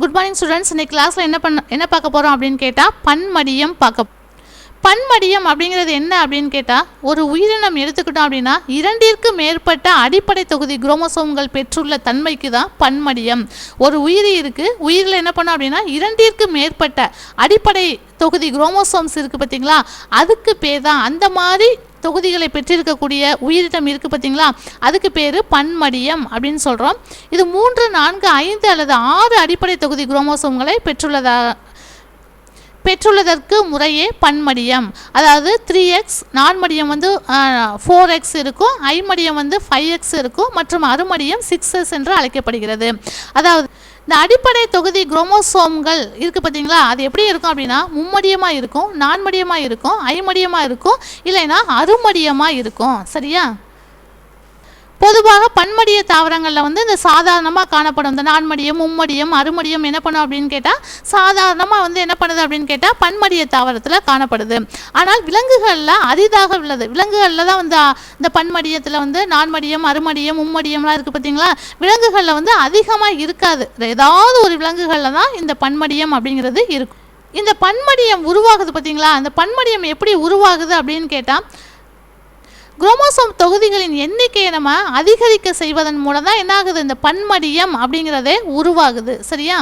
Good morning students. இன்னைக்கு கிளாஸில் என்ன பார்க்க போகிறோம் அப்படின்னு கேட்டால் பன்மடியம் பன்மடியம் அப்படிங்கிறது என்ன அப்படின்னு கேட்டால், ஒரு உயிரினம் எடுத்துக்கிட்டோம் அப்படின்னா இரண்டிற்கு மேற்பட்ட அடிப்படை தொகுதி குரோமோசோம்கள் பெற்றுள்ள தன்மைக்கு தான் பன்மடியம். ஒரு உயிரி இருக்குது, உயிரில் என்ன பண்ணோம் அப்படின்னா இரண்டிற்கு மேற்பட்ட அடிப்படை தொகுதி குரோமோசோம்ஸ் இருக்குது பார்த்தீங்களா, அதுக்கு பேர் தான், அந்த மாதிரி தொகுதிகளை பெற்றிருக்கக்கூடிய உயிரினம் இருக்குது பார்த்தீங்களா, அதுக்கு பேர் பன்மடியம் அப்படின்னு சொல்கிறோம். இது 3, 4, 5 அல்லது 6 அடிப்படை தொகுதி குரோமோசோம்களை பெற்றுள்ளதற்கு முறையே பன்மடியம். அதாவது 3x, நான்மடியம் வந்து 4x இருக்கும், ஐமடியம் வந்து 5x இருக்கும், மற்றும் அருமடியம் 6s என்று அழைக்கப்படுகிறது. அதாவது இந்த அடிப்படை தொகுதி குரோமோசோம்கள் இருக்குது பார்த்தீங்களா, அது எப்படி இருக்கும் அப்படின்னா மும்மடியமாக இருக்கும், நான்மடியமாக இருக்கும், ஐமடியமாக இருக்கும், இல்லைன்னா அருமடியமாக இருக்கும். சரியா? பொதுவாக பன்மடிய தாவரங்களில் வந்து இந்த சாதாரணமாக காணப்படும் இந்த நான்மடியம், மும்மடியம், அருமடியம் என்ன பண்ணும் அப்படின்னு கேட்டால் சாதாரணமாக வந்து என்ன பண்ணுது அப்படின்னு கேட்டால் பன்மடிய தாவரத்தில் காணப்படுது. ஆனால் விலங்குகளில் அரிதாக உள்ளது. விலங்குகளில் தான் வந்து இந்த பன்மடியத்தில் வந்து நான்மடியம், அருமடியம், மும்மடியம்லாம் இருக்குது பார்த்தீங்களா, விலங்குகளில் வந்து அதிகமாக இருக்காது. ஏதாவது ஒரு விலங்குகளில் தான் இந்த பன்மடியம் அப்படிங்கிறது இருக்கும். இந்த பன்மடியம் உருவாகுது பார்த்தீங்களா, அந்த பன்மடியம் எப்படி உருவாகுது அப்படின்னு கேட்டால், குரோமோசோம் தொகுதிகளின் எண்ணிக்கையை நம்ம அதிகரிக்க செய்வதன் மூலம் தான் என்ன ஆகுது, இந்த பன்மடியம் அப்படிங்கிறதே உருவாகுது. சரியா?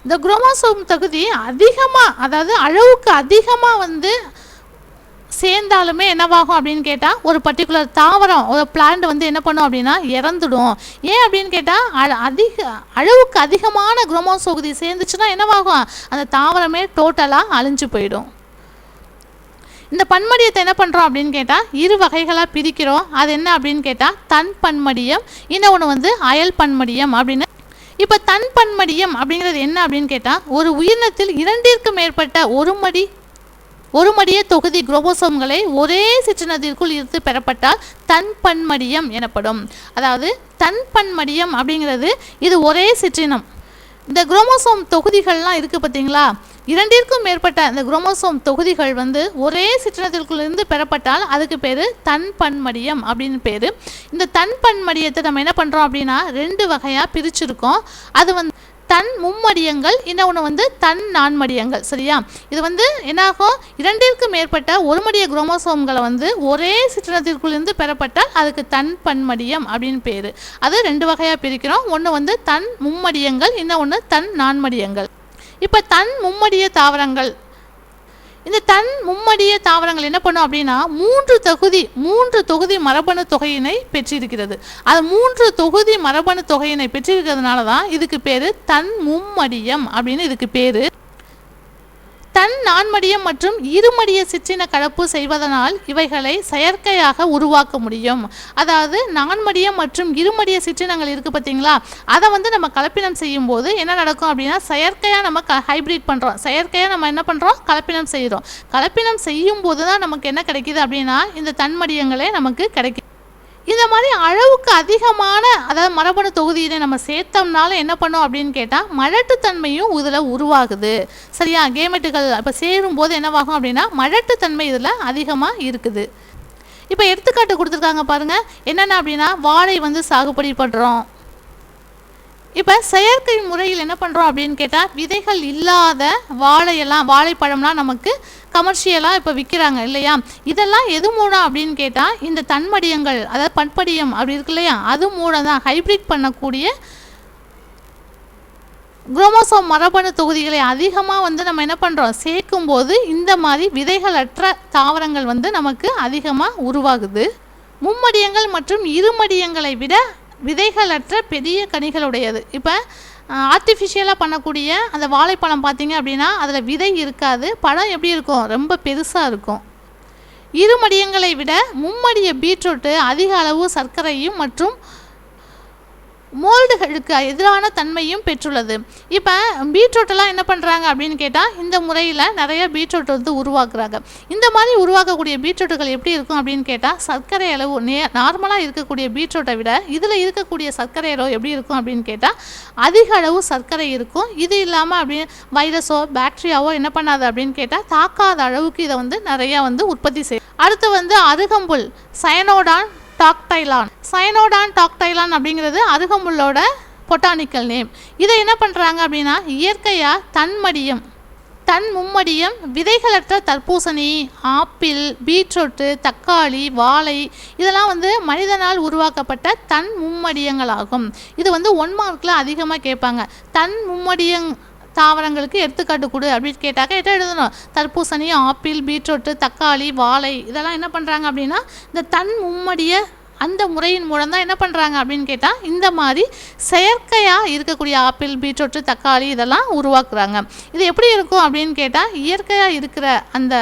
இந்த குரோமோசோம் தொகுதி அதிகமாக, அதாவது அளவுக்கு அதிகமாக வந்து சேர்ந்தாலுமே என்னவாகும் அப்படின்னு கேட்டால், ஒரு பர்டிகுலர் தாவரம், ஒரு பிளான்ட் வந்து என்ன பண்ணும் அப்படின்னா இறந்துடும். ஏன் அப்படின்னு கேட்டால், அளவுக்கு அதிகமான குரோமோசோம் தொகுதி சேர்ந்துச்சுன்னா என்னவாகும், அந்த தாவரமே டோட்டலாக அழிஞ்சு போயிடும். இந்த பன்மடியத்தை என்ன பண்ணுறோம் அப்படின்னு கேட்டால் 2 வகைகளாக பிரிக்கிறோம். அது என்ன அப்படின்னு கேட்டால் தன் பன்மடியம், இன்னொன்று வந்து அயல் பன்மடியம் அப்படின்னு. இப்போ தன் பன்மடியம் அப்படிங்கிறது என்ன அப்படின்னு கேட்டால், ஒரு உயிரினத்தில் 2ற்கு மேற்பட்ட ஒரு மடிய தொகுதி குரோமோசோம்களை ஒரே சிற்றினத்திற்குள் இருந்து பெறப்பட்டால் தன் பன்மடியம் எனப்படும். அதாவது தன் பன்மடியம் அப்படிங்கிறது இது ஒரே சிற்றினம். இந்த குரோமோசோம் தொகுதிகள்லாம் இருக்குது பார்த்தீங்களா, 2ற்கும் மேற்பட்ட இந்த குரோமோசோம் தொகுதிகள் வந்து ஒரே சிற்றினத்திற்குள்ளிருந்து பெறப்பட்டால் அதுக்கு பேர் தன் பன்மடியம் அப்படின்னு பேர். இந்த தன் பன்மடியத்தை நம்ம என்ன பண்ணுறோம் அப்படின்னா 2 வகையாக பிரிச்சுருக்கோம். அது வந்து தன் மும்மடியங்கள், இன்னொன்று வந்து தன் நான்மடியங்கள். சரியா? இது வந்து என்னாகும், 2ற்கு மேற்பட்ட ஒரு மடிய குரோமோசோம்களை வந்து ஒரே சிற்றினத்திற்குள்ளிருந்து பெறப்பட்டால் அதுக்கு தன் பன்மடியம் அப்படின்னு பேர். அது 2 வகையாக பிரிக்கிறோம். ஒன்று வந்து தன் மும்மடியங்கள், இன்னொன்று தன் நான்மடியங்கள். இப்போ தன் மும்மடிய தாவரங்கள், இந்த தன் மும்மடிய தாவரங்கள் என்ன பண்ணும் அப்படின்னா 3 தொகுதி மரபணு தொகையினை பெற்றிருக்கிறது. அது 3 தொகுதி மரபணு தொகையினை பெற்றிருக்கிறதுனால தான் இதுக்கு பேர் தன் மும்மடியம் அப்படின்னு இதுக்கு பேர். தன் நான்மடியம் மற்றும் இருமடிய சிற்றின கலப்பு செய்வதனால் இவைகளை செயற்கையாக உருவாக்க முடியும். அதாவது நான்மடியம் மற்றும் இருமடிய சிற்றினங்கள் இருக்குது பார்த்தீங்களா, அதை வந்து நம்ம கலப்பினம் செய்யும் போது என்ன நடக்கும் அப்படின்னா செயற்கையாக நம்ம ஹைப்ரிட் பண்ணுறோம். செயற்கையாக நம்ம என்ன பண்ணுறோம், கலப்பினம் செய்கிறோம். கலப்பினம் செய்யும் போது தான் நமக்கு என்ன கிடைக்கிது அப்படின்னா இந்த தன்மடியங்களே நமக்கு கிடைக்கும். இந்த மாதிரி அளவுக்கு அதிகமான, அதாவது மரபணு தொகுதியினை நம்ம சேர்த்தோம்னாலும் என்ன பண்ணோம் அப்படின்னு கேட்டால் மலட்டுத்தன்மையும் இதில் உருவாகுது. சரியா? கேமெட்டுகள் இப்போ சேரும்போது என்னவாகும் அப்படின்னா மலட்டுத்தன்மை இதில் அதிகமாக இருக்குது. இப்போ எடுத்துக்காட்டு கொடுத்துருக்காங்க பாருங்கள், என்னென்ன அப்படின்னா வாழை வந்து சாகுபடி பண்ணுறோம். இப்போ செயற்கை முறையில் என்ன பண்ணுறோம் அப்படின்னு கேட்டால் விதைகள் இல்லாத வாழைப்பழம்லாம் நமக்கு கமர்ஷியலாக இப்போ விற்கிறாங்க இல்லையா, இதெல்லாம் எது மூலம் அப்படின்னு கேட்டால் இந்த தன்மடியங்கள், அதாவது பன்மடியம் அப்படி இருக்கு இல்லையா, அது மூலம் தான் ஹைப்ரிட் பண்ணக்கூடிய குரோமோசோம் மரபணு தொகுதிகளை அதிகமாக வந்து நம்ம என்ன பண்ணுறோம் சேர்க்கும்போது இந்த மாதிரி விதைகளற்ற தாவரங்கள் வந்து நமக்கு அதிகமாக உருவாகுது. மும்மடியங்கள் மற்றும் இருமடியங்களை விட விதைகளற்ற பெரிய கனிகளுடையது. இப்போ ஆர்டிஃபிஷியலாக பண்ணக்கூடிய அந்த வாழைப்பழம் பார்த்தீங்க அப்படின்னா அதில் விதை இருக்காது, பழம் எப்படி இருக்கும், ரொம்ப பெருசாக இருக்கும். இருமடியங்களை விட மும்மடிய பீட்ரூட்டு அதிக அளவு சர்க்கரையும் மற்றும் மோல்டுகளுக்கு எதிரான தன்மையும் பெற்றுள்ளது. இப்போ பீட்ரூட்டெல்லாம் என்ன பண்ணுறாங்க அப்படின்னு கேட்டால் இந்த முறையில் நிறைய பீட்ரூட் வந்து உருவாக்குறாங்க. இந்த மாதிரி உருவாக்கக்கூடிய பீட்ரூட்டுகள் எப்படி இருக்கும் அப்படின்னு கேட்டால் சர்க்கரை அளவு நார்மலாக இருக்கக்கூடிய பீட்ரூட்டை விட இதில் இருக்கக்கூடிய சர்க்கரை அளவு எப்படி இருக்கும் அப்படின்னு கேட்டால் அதிக அளவு சர்க்கரை இருக்கும். இது இல்லாமல் அப்படின்னு வைரஸோ பாக்டீரியாவோ என்ன பண்ணாது அப்படின்னு கேட்டால் தாக்காத அளவுக்கு இதை வந்து நிறையா வந்து உற்பத்தி செய்யும். அடுத்து வந்து அருகம்புல், சயனோடான் டாக்டைலான் அப்படிங்கிறது அருகம்புல்லோட பொட்டானிக்கல் நேம். இதை என்ன பண்ணுறாங்க அப்படின்னா இயற்கையாக தன்மடியம், தன் மும்மடியம் விதைகளற்ற தர்பூசணி, ஆப்பிள், பீட்ரூட்டு, தக்காளி, வாழை இதெல்லாம் மனிதனால் உருவாக்கப்பட்ட தன் மும்மடியங்களாகும். இது 1 மார்க்கில் அதிகமாக கேட்பாங்க. தன் மும்மடியங் தாவரங்களுக்கு எடுத்துக்காட்டு கொடு அப்படின்னு கேட்டாக்க எதை எழுதணும்? தர்பூசணி, ஆப்பிள், பீட்ரூட்டு, தக்காளி, வாழை இதெல்லாம் என்ன பண்ணுறாங்க அப்படின்னா இந்த தன் மும்மடிய அந்த முறையின் மூலம் தான் என்ன பண்ணுறாங்க அப்படின்னு கேட்டால் இந்த மாதிரி செயற்கையாக இருக்கக்கூடிய ஆப்பிள், பீட்ரூட்டு, தக்காளி இதெல்லாம் உருவாக்குறாங்க. இது எப்படி இருக்கும் அப்படின்னு கேட்டால் இயற்கையாக இருக்கிற அந்த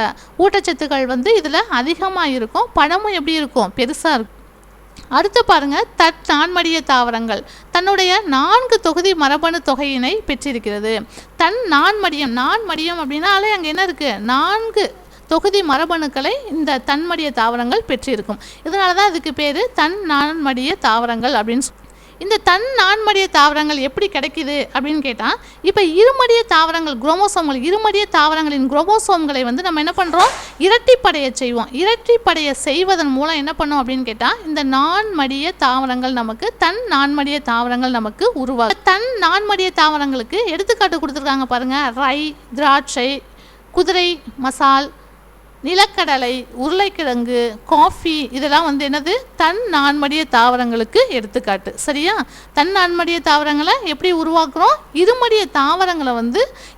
ஊட்டச்சத்துக்கள் இதில் அதிகமாக இருக்கும். பழமும் எப்படி இருக்கும்? பெருசாக இருக்கும். அடுத்து பாருங்கள், நான்மடிய தாவரங்கள் தன்னுடைய 4 தொகுதி மரபணு தொகையினை பெற்றிருக்கிறது. நான்மடியம் அப்படின்னாலே அங்கே என்ன இருக்குது? 4 தொகுதி மரபணுக்களை இந்த தன்மடிய தாவரங்கள் பெற்றிருக்கும். இதனால தான் அதுக்கு பேர் நான்மடிய தாவரங்கள் அப்படின்னு இந்த நான்மடிய தாவரங்கள் எப்படி கிடைக்குது அப்படின்னு கேட்டால் இப்போ இருமடிய தாவரங்கள் குரோமோசோம்கள், இருமடிய தாவரங்களின் குரோமோசோம்களை நம்ம என்ன பண்ணுறோம்? இரட்டிப்படைய செய்வோம். இரட்டிப்படைய செய்வதன் மூலம் என்ன பண்ணோம் அப்படின்னு கேட்டால் இந்த நான்மடிய தாவரங்கள் நான்மடிய தாவரங்கள் நமக்கு உருவாகும். நான்மடிய தாவரங்களுக்கு எடுத்துக்காட்டு கொடுத்துருக்காங்க பாருங்கள். ரை, திராட்சை, குதிரை மசால், நிலக்கடலை, உருளைக்கிழங்கு, காஃபி இதெல்லாம் என்னது? நான்மடிய தாவரங்களுக்கு எடுத்துக்காட்டு. சரியா? நான்மடிய தாவரங்களை எப்படி உருவாக்குறோம்? இருமடிய தாவரங்களை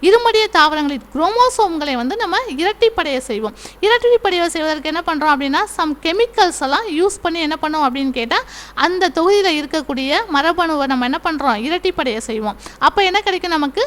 இருமடிய தாவரங்களின் குரோமோசோம்களை நம்ம இரட்டிப்படைய செய்வோம். இரட்டிப்படைய செய்வதற்கு என்ன பண்ணுறோம் அப்படின்னா சம் கெமிக்கல்ஸ் எல்லாம் யூஸ் பண்ணி என்ன பண்ணோம் அப்படின்னு கேட்டால் அந்த தொகுதியில் இருக்கக்கூடிய மரபணுவை நம்ம என்ன பண்ணுறோம்? இரட்டிப்படைய செய்வோம். அப்போ என்ன கிடைக்கும்? நமக்கு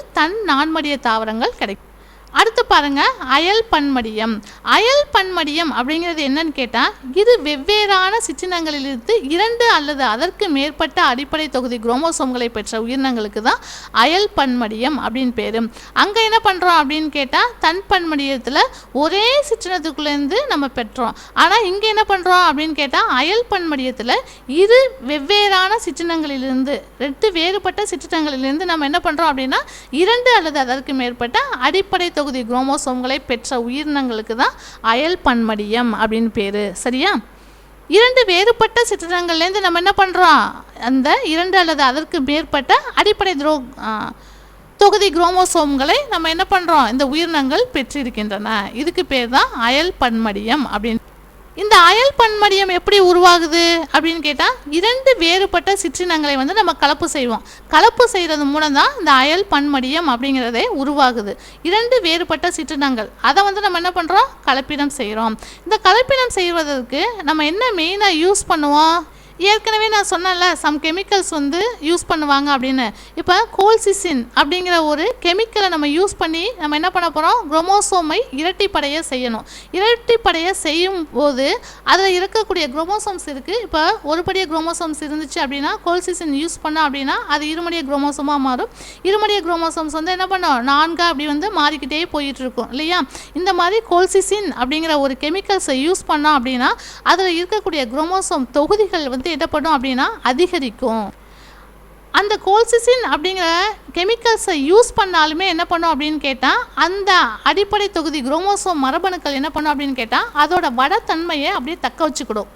நான்மடிய தாவரங்கள் கிடைக்கும். அடுத்து பாருங்க, அயல் பன்மடியம். அயல் பன்மடியம் அப்படிங்கிறது என்னன்னு கேட்டால் இது வெவ்வேறான சிற்றினங்களிலிருந்து 2 அல்லது அதற்கு மேற்பட்ட அடிப்படை தொகுதி குரோமோசோம்களை பெற்ற உயிரினங்களுக்கு தான் அயல் பன்மடியம் அப்படின்னு பேர். அங்கே என்ன பண்ணுறோம் அப்படின்னு கேட்டால் தன் பன்மடியத்தில் ஒரே சிற்றினத்துக்குள்ளேருந்து நம்ம பெற்றோம். ஆனால் இங்கே என்ன பண்ணுறோம் அப்படின்னு கேட்டால் அயல் பன்மடியத்தில் இரு வெவ்வேறான சிற்றினங்களிலிருந்து 2 வேறுபட்ட சிற்றினங்களிலிருந்து நம்ம என்ன பண்ணுறோம் அப்படின்னா 2 அல்லது அதற்கு மேற்பட்ட அடிப்படை தொகுதி குரோமோசோம்களை பெற்ற உயிரினங்களுக்கு தான் அயல் பன்மடியம் அப்படின்னு பேரு. சரியா? 2 வேறுபட்ட சிற்றினங்கள்லேருந்து நம்ம என்ன பண்ணுறோம்? அந்த 2 அல்லது அதற்கு மேற்பட்ட அடிப்படை தொகுதி குரோமோசோம்களை நம்ம என்ன பண்ணுறோம்? இந்த உயிரினங்கள் பெற்றிருக்கின்றன. இதுக்கு பேர் தான் அயல் பன்மடியம் அப்படின்னு. இந்த அயல் பன்மடியம் எப்படி உருவாகுது அப்படின்னு கேட்டால் 2 வேறுபட்ட சிற்றினங்களை நம்ம கலப்பு செய்வோம். கலப்பு செய்கிறது மூலம் தான் இந்த அயல் பன்மடியம் அப்படிங்கிறதே உருவாகுது. 2 வேறுபட்ட சிற்றினங்கள் அதை நம்ம என்ன பண்ணுறோம்? கலப்பினம் செய்கிறோம். இந்த கலப்பினம் செய்வதற்கு நம்ம என்ன மெயினாக யூஸ் பண்ணுவோம்? ஏற்கனவே நான் சொன்னேன்ல சம் கெமிக்கல்ஸ் யூஸ் பண்ணுவாங்க அப்படின்னு. இப்போ கோல்சிசின் அப்படிங்கிற ஒரு கெமிக்கலை நம்ம யூஸ் பண்ணி நம்ம என்ன பண்ண போகிறோம்? குரோமோசோமை இரட்டிப்படைய செய்யணும். இரட்டிப்படைய செய்யும் போது அதில் இருக்கக்கூடிய குரோமோசோம்ஸ் இருக்குது. இப்போ ஒருபடிய குரோமோசோம்ஸ் இருந்துச்சு அப்படின்னா கோல்சிசின் யூஸ் பண்ணோம் அப்படின்னா அது இருமடிய குரோமோசோமாக மாறும். இருமடிய குரோமோசோம்ஸ் என்ன பண்ணோம்? 4 அப்படி மாறிக்கிட்டே போயிட்டு இருக்கும் இல்லையா? இந்த மாதிரி கோல்சிசின் அப்படிங்கிற ஒரு கெமிக்கல்ஸை யூஸ் பண்ணோம் அப்படின்னா அதில் இருக்கக்கூடிய குரோமோசோம் தொகுதிகள் என்ன பண்ணும் அப்படின்னா அதிகரிக்கும். அந்த கோல்சிசின் அப்படிங்கிற கெமிக்கல்ஸை யூஸ் பண்ணாலுமே என்ன பண்ணும் அப்படின்னு கேட்டால் அந்த அடிப்படை தொகுதி குரோமோசோம் மரபணுக்கள் என்ன பண்ணும் அப்படின்னு கேட்டால் அதோட வடத்தன்மையை அப்படியே தக்க வச்சுக்கிடும்.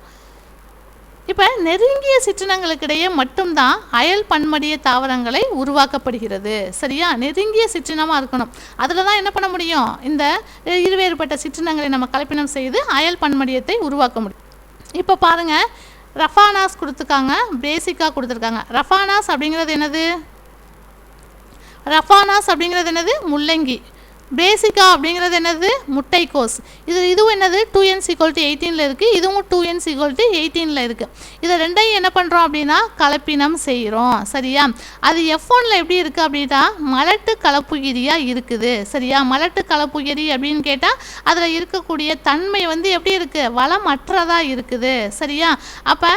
இப்போ நெருங்கிய சிற்றினங்களுக்கிடையே மட்டும்தான் அயல் பன்மடிய தாவரங்களை உருவாக்கப்படுகிறது. சரியா? நெருங்கிய சிற்றினமாக இருக்கணும். அதில் தான் என்ன பண்ண முடியும்? இந்த இருவேறுபட்ட சிற்றினங்களை நம்ம கலப்பினம் செய்து அயல் பன்மடியத்தை உருவாக்க முடியும். இப்போ பாருங்கள், ரஃபானாஸ் கொடுத்துருக்காங்க, பேசிக்காக கொடுத்துருக்காங்க. ரஃபானாஸ் அப்படிங்கிறது என்னது? முள்ளங்கி. பேசிக்கா அப்படிங்கிறது என்னது? முட்டைக்கோஸ். இதுவும் என்னது? 2n = 18 இருக்குது. இதுவும் 2n = 18 இருக்குது. இதை ரெண்டையும் என்ன பண்ணுறோம் அப்படின்னா கலப்பினம் செய்கிறோம். சரியா? அது F1 எப்படி இருக்குது அப்படின்னா மலட்டு கலப்புயிரியாக இருக்குது. சரியா? மலட்டு கலப்புயிரி அப்படின்னு கேட்டால் அதில் இருக்கக்கூடிய தன்மை எப்படி இருக்குது? வளமற்றதாக இருக்குது. சரியா? அப்போ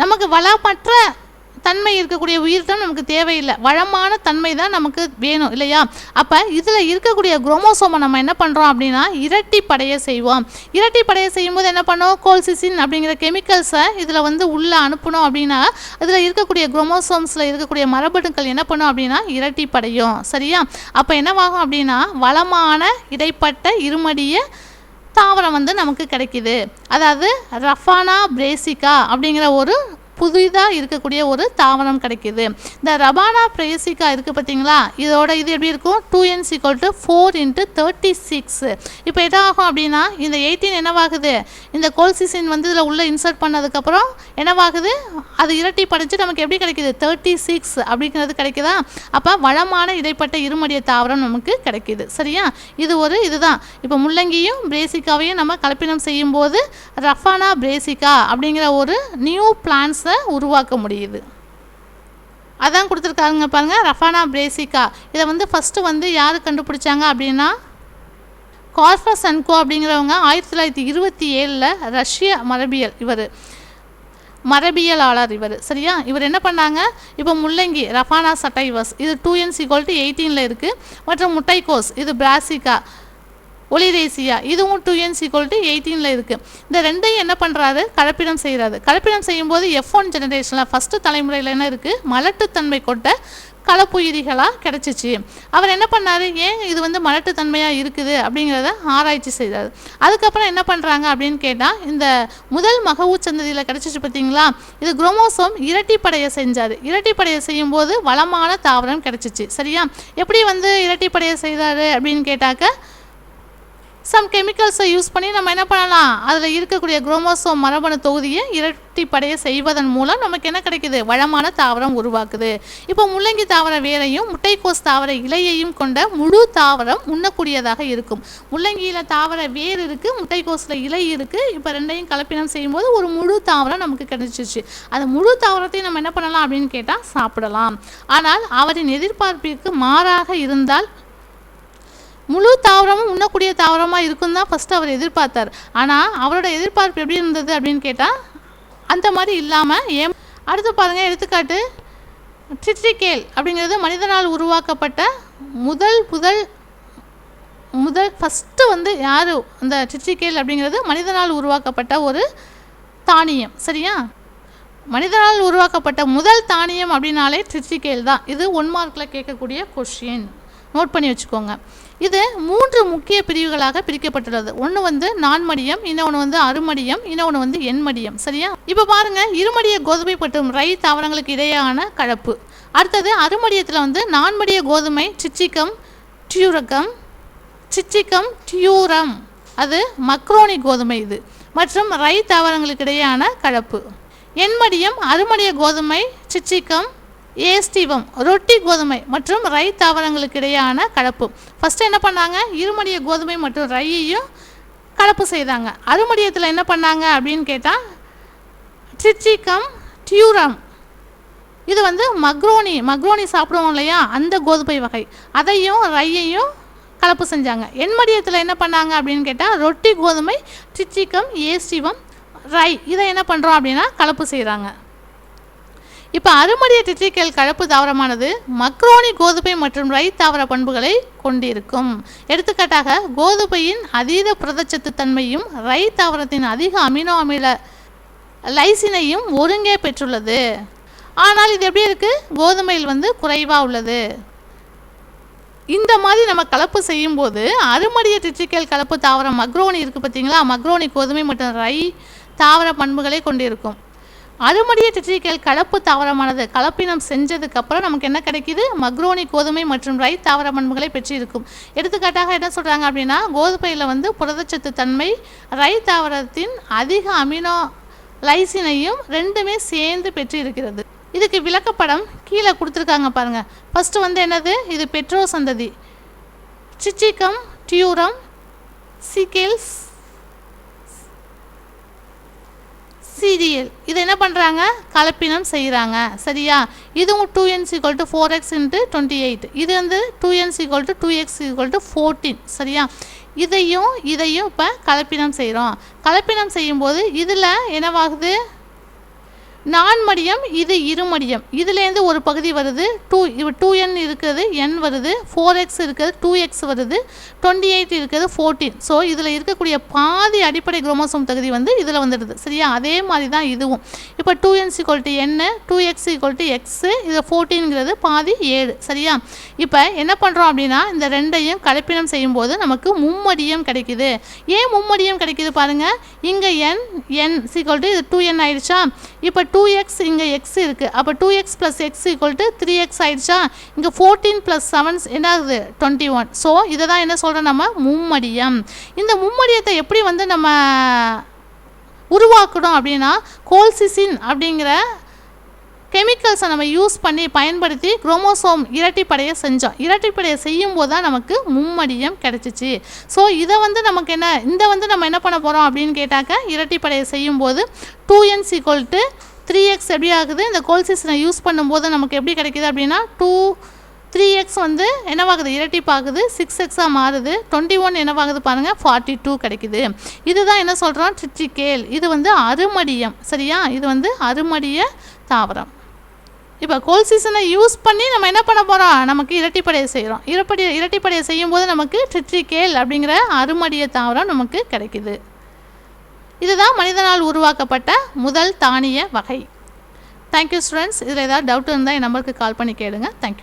நமக்கு வளமற்ற தன்மை இருக்கக்கூடிய உயிர் தான் நமக்கு தேவையில்லை. வளமான தன்மை தான் நமக்கு வேணும் இல்லையா? அப்போ இதில் இருக்கக்கூடிய குரோமோசோமை நம்ம என்ன பண்ணுறோம் அப்படின்னா இரட்டிப்படைய செய்வோம். இரட்டிப்படைய செய்யும்போது என்ன பண்ணோம்? கோல்சிசின் அப்படிங்கிற கெமிக்கல்ஸை இதில் உள்ளே அனுப்பணும் அப்படின்னா இதில் இருக்கக்கூடிய குரோமோசோம்ஸில் இருக்கக்கூடிய மரபணுக்கள் என்ன பண்ணும் அப்படின்னா இரட்டிப்படையும். சரியா? அப்போ என்னவாகும் அப்படின்னா வளமான இடைப்பட்ட இருமடிய தாவரம் நமக்கு கிடைக்குது. அதாவது ரஃபானா பிரேசிகா அப்படிங்கிற ஒரு புதிதாக இருக்கக்கூடிய ஒரு தாவரம் கிடைக்கிது. இந்த ரபானா பிரேசிகா இருக்குது பார்த்தீங்களா, இதோட இது எப்படி இருக்கும் 2n = 4 × 36. இப்போ என்ன ஆகும் அப்படின்னா இந்த 18 என்னவாகுது, இந்த கோல்சிசின் வந்து இதில் உள்ளே இன்சர்ட் பண்ணதுக்கப்புறம் என்னவாகுது, அது இரட்டி படைச்சு நமக்கு எப்படி கிடைக்கிது 36 அப்படிங்கிறது கிடைக்குதா. அப்போ வளமான இடைப்பட்ட இருமடிய தாவரம் நமக்கு கிடைக்கிது. சரியா, இதுதான். இப்போ முள்ளங்கியும் பிரேசிகாவையும் நம்ம கலப்பினம் செய்யும்போது ரஃபானா பிரேசிகா அப்படிங்கிற ஒரு நியூ பிளான்ட்ஸை உருவாக்க முடியுது. அதான் கொடுத்துருக்காங்க பாருங்க, ரஃபானா பிரேசிகா. இதை வந்து ஃபஸ்ட்டு வந்து யார் கண்டுபிடிச்சாங்க அப்படின்னா கார்பஸ் அண்ட் கோ அப்படிங்கிறவங்க 1927 ரஷ்ய மரபியலாளர் இவர். சரியா, இவர் என்ன பண்ணாங்க, இப்போ முள்ளங்கி ரஃபானா சட்டைவஸ் இது 2n = 18 இருக்குது. மற்றும் முட்டைக்கோஸ் இது பிராசிகா ஒலிரேசியா இதுவும் 2n = 18 இருக்குது. இந்த ரெண்டையும் என்ன பண்ணுறாரு, கலப்பினம் செய்கிறாரு. கலப்பினம் செய்யும்போது F1 ஜெனரேஷனில் ஃபஸ்ட்டு தலைமுறையில் என்ன இருக்குது, மலட்டுத்தன்மை கொண்ட கலப்புயிரிகளாக கிடச்சிச்சு. அவர் என்ன பண்ணார், ஏன் இது வந்து மலட்டுத்தன்மையாக இருக்குது அப்படிங்கிறத ஆராய்ச்சி செய்கிறார். அதுக்கப்புறம் என்ன பண்ணுறாங்க அப்படின்னு கேட்டால், இந்த முதல் மகவு சந்ததியில் கிடச்சிச்சு பார்த்தீங்களா, இது குரோமோசோம் இரட்டிப்படைய செஞ்சார். இரட்டிப்படைய செய்யும்போது வளமான தாவரம் கிடச்சிச்சு. சரியா, எப்படி வந்து இரட்டிப்படைய செய்தார் அப்படின்னு கேட்டாக்க சம் கெமிக்கல்ஸை யூஸ் பண்ணி நம்ம என்ன பண்ணலாம், அதில் இருக்கக்கூடிய குரோமோசோம் மரபணு தொகுதியை இரட்டிப்படைய செய்வதன் மூலம் நமக்கு என்ன கிடைக்குது, வளமான தாவரம் உருவாக்குது. இப்போ முள்ளங்கி தாவர வேரையும் முட்டைக்கோஸ் தாவர இலையையும் கொண்ட முழு தாவரம் உண்ணக்கூடியதாக இருக்கும். முள்ளங்கியில் தாவர வேர் இருக்குது, முட்டைக்கோஸில் இலை இருக்குது. இப்போ ரெண்டையும் கலப்பினம் செய்யும்போது ஒரு முழு தாவரம் நமக்கு கிடைச்சிச்சு. அந்த முழு தாவரத்தையும் நம்ம என்ன பண்ணலாம் அப்படின்னு கேட்டால் சாப்பிடலாம். ஆனால் அவரின் எதிர்பார்ப்பிற்கு மாறாக இருந்தால் முழு தாவரமும் உண்ணக்கூடிய தாவரமாக இருக்குன்னு தான் ஃபஸ்ட்டு அவர் எதிர்பார்த்தார். ஆனால் அவரோட எதிர்பார்ப்பு எப்படி இருந்தது அப்படின்னு கேட்டால் அந்த மாதிரி இல்லாமல் அடுத்து பாருங்கள், எடுத்துக்காட்டு ட்ரிட்ரிகேல் அப்படிங்கிறது மனிதனால் உருவாக்கப்பட்ட முதல் ஃபஸ்ட்டு வந்து யார், அந்த ட்ரிட்ரிகேல் அப்படிங்கிறது மனிதனால் உருவாக்கப்பட்ட ஒரு தானியம். சரியா, மனிதனால் உருவாக்கப்பட்ட முதல் தானியம் அப்படின்னாலே ட்ரிட்ரிகேல் தான். இது 1 மார்க்கில் கேட்கக்கூடிய கொஷின், நோட் பண்ணி வச்சுக்கோங்க. இது 3 முக்கிய பிரிவுகளாக பிரிக்கப்பட்டுள்ளது. ஒன்று வந்து நான்மடியம், இன்னொன்று வந்து அருமடியம், இன்னொன்று வந்து எண்மடியம். சரியா, இப்போ பாருங்கள், இருமடிய கோதுமை மற்றும் ரை தாவரங்களுக்கு இடையான கலப்பு. அடுத்தது அருமடியத்தில் வந்து நான்மடிய கோதுமை சிச்சிக்கம் டியூரம் அது மக்ரோனி கோதுமை இது மற்றும் ரை தாவரங்களுக்கு இடையான கலப்பு. எண்மடியம் அருமடிய கோதுமை சிச்சிக்கம் ஏஸ்டிவம் ரொட்டி கோதுமை மற்றும் ரை தாவரங்களுக்கு இடையான கலப்பு. ஃபஸ்ட்டு என்ன பண்ணாங்க, இருமடிய கோதுமை மற்றும் ரையையும் கலப்பு செய்தாங்க. அருமடியத்தில் என்ன பண்ணாங்க அப்படின்னு கேட்டால் ட்ரிட்ரிகம் டியூரம் இது வந்து மக்ரோனி சாப்பிடுவோம் இல்லையா, அந்த கோதுமை வகை, அதையும் ரையையும் கலப்பு செஞ்சாங்க. எண்மடியத்தில் என்ன பண்ணாங்க அப்படின்னு கேட்டால் ரொட்டி கோதுமை ட்ரிட்ரிகம் ஏஸ்டிவம் ரை இதை என்ன பண்ணுறோம் அப்படின்னா கலப்பு செய்கிறாங்க. இப்போ அருமடிய ட்ரிட்ரிகேல் கலப்பு தாவரமானது மக்ரோனி கோதுமை மற்றும் ரை தாவர பண்புகளை கொண்டிருக்கும். எடுத்துக்காட்டாக கோதுமையின் அதீத புரதச்சத்து தன்மையும் ரை தாவரத்தின் அதிக அமினோ அமில லைசினையும் ஒருங்கே பெற்றுள்ளது. ஆனால் இது எப்படி இருக்குது, கோதுமையில் வந்து குறைவாக உள்ளது. இந்த மாதிரி நம்ம கலப்பு செய்யும்போது அருமடிய ட்ரிட்ரிகேல் கலப்பு தாவரம் மக்ரோனி இருக்குது பார்த்தீங்களா, மக்ரோனி கோதுமை மற்றும் ரை தாவர பண்புகளை கொண்டிருக்கும். அருமடிய ட்ரிட்ரிகேல் கலப்பு தாவரமானது கலப்பினம் செஞ்சதுக்கப்புறம் நமக்கு என்ன கிடைக்கிது, மக்ரோனி கோதுமை மற்றும் ரை தாவர பண்புகளை பெற்றிருக்கும். எடுத்துக்காட்டாக என்ன சொல்கிறாங்க அப்படின்னா, கோதுமையில் வந்து புரதச்சத்து தன்மை, ரை தாவரத்தின் அதிக அமினோ லைசினையும் ரெண்டுமே சேர்ந்து பெற்று இருக்கிறது. இதுக்கு விளக்கப்படம் கீழே கொடுத்துருக்காங்க பாருங்கள். ஃபஸ்ட்டு வந்து என்னது, இது பெட்ரோ சந்ததி சிச்சிகம் டியூரம் சிகேல்ஸ் சீரியல் இதை என்ன பண்ணுறாங்க, கலப்பினம் செய்கிறாங்க. சரியா, இதுவும் 2n = 4x × 28, இது வந்து 2n = 2x = 14. சரியா, இதையும் இப்போ கலப்பினம் செய்கிறோம். கலப்பினம் செய்யும்போது இதில் என்னவாகுது, நான்மடியம் இது இருமடியம், இதுலேருந்து ஒரு பகுதி வருது 2n இருக்கிறது n வருது, 4x இருக்கிறது 2x வருது, 28 இருக்கிறது 14. ஸோ இதில் இருக்கக்கூடிய பாதி அடிப்படை குரோமோசோம் தகுதி வந்து இதில் வந்துடுது. சரியா, அதே மாதிரி தான் இதுவும். இப்போ 2n = n, 2x = x, இது 14ங்கிறது பாதி 7. சரியா, இப்போ என்ன பண்ணுறோம் அப்படின்னா இந்த ரெண்டையும் கலப்பினம் செய்யும்போது நமக்கு மும்மடியம் கிடைக்குது. ஏன் மும்மடியம் கிடைக்குது பாருங்கள், இங்கே n = இது 2n ஆயிடுச்சா. இப்போ 2x இங்கே எக்ஸ் இருக்குது. அப்போ 2x + x = 3x ஆயிடுச்சா. இங்கே 14 + 7 என்ன ஆகுது 21. ஸோ இதை தான் என்ன சொல்கிறோம் நம்ம மும்மடியம். இந்த மும்மடியத்தை எப்படி வந்து நம்ம உருவாக்கணும் அப்படின்னா கோல்சிசின் அப்படிங்கிற கெமிக்கல்ஸை நம்ம யூஸ் பண்ணி பயன்படுத்தி குரோமோசோம் இரட்டிப்படையை செஞ்சோம். இரட்டிப்படையை செய்யும் போது தான் நமக்கு மும்மடியம் கிடச்சிச்சு. ஸோ இதை வந்து நமக்கு நம்ம என்ன பண்ண போகிறோம் அப்படின்னு கேட்டாக்க இரட்டிப்படையை செய்யும்போது 2n = 3x எப்படி ஆகுது. இந்த கோல்சிசினை யூஸ் பண்ணும்போது நமக்கு எப்படி கிடைக்கிது அப்படின்னா 3x வந்து என்னவாகுது இரட்டிப்பாகுது 6x மாறுது. 21 என்னவாகுது பாருங்கள் 42 கிடைக்குது. இதுதான் என்ன சொல்கிறோம் ட்ரிட்டிகேல். இது வந்து அருமடியம். சரியா, இது வந்து அருமடிய தாவரம். இப்போ கோல்சிசினை யூஸ் பண்ணி நம்ம என்ன பண்ண போகிறோம், நமக்கு இரட்டிப்படையை செய்கிறோம். இரட்டிப்படையை செய்யும்போது நமக்கு ட்ரிட்டிகேல் அப்படிங்கிற அருமடிய தாவரம் நமக்கு கிடைக்குது. இதுதான் மனிதனால் உருவாக்கப்பட்ட முதல் தானிய வகை. Thank you students. இதில் ஏதாவது டவுட் இருந்தால் என் நம்பருக்கு கால் பண்ணி கேளுங்க. தேங்க்யூ.